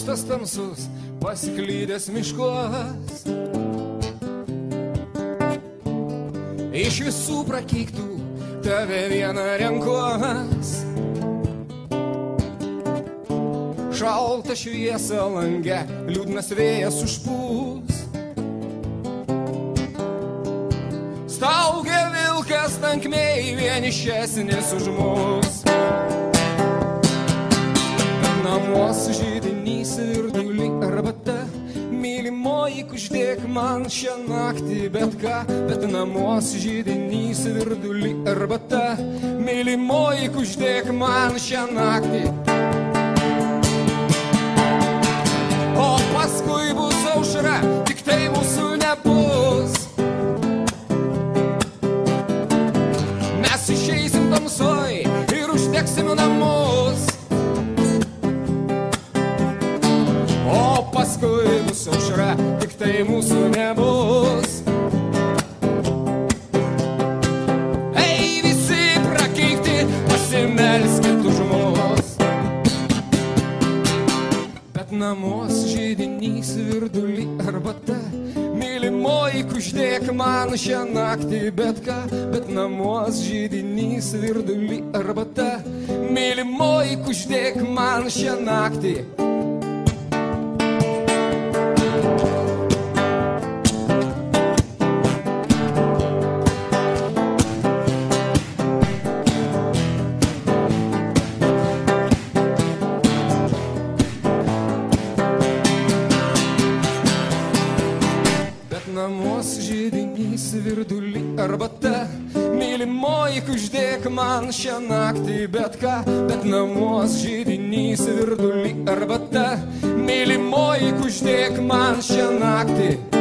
tas tamsus pasiklydęs miškuos. Iš visų prakeiktų tave vieną renkuos. Šalta šviesa lange, liūdnas vėjas užpūs. Staugia vilkas tankmėj, vienišesnis už mus. Namuos židinys virdulį arbata, mylimoji, kuždėk man šią naktį bet ką. Bet namuos židinys virdulį arbata, mylimoji, kuždėk man šią naktį. O paskui bus aušra, tik tai mūsų nebus. Mes išeisim tamsoj ir užteksim namus. O paskui bus aušra, tik tai mūsų nebus. Ei, visi prakeikti, pasimelskit už mus. Bet namuos židinys virdulį arbata, mylimoji, kuždėk man šią naktį bet ką. Bet namuos židinys virdulį arbata, mylimoji, kuždėk man šią naktį. Namuos židinys virdulį arbata, mylimoji, kuždėk man šią naktį bet ką. Bet namuos židinys virdulį arbata, mylimoji, kuždėk man šią naktį.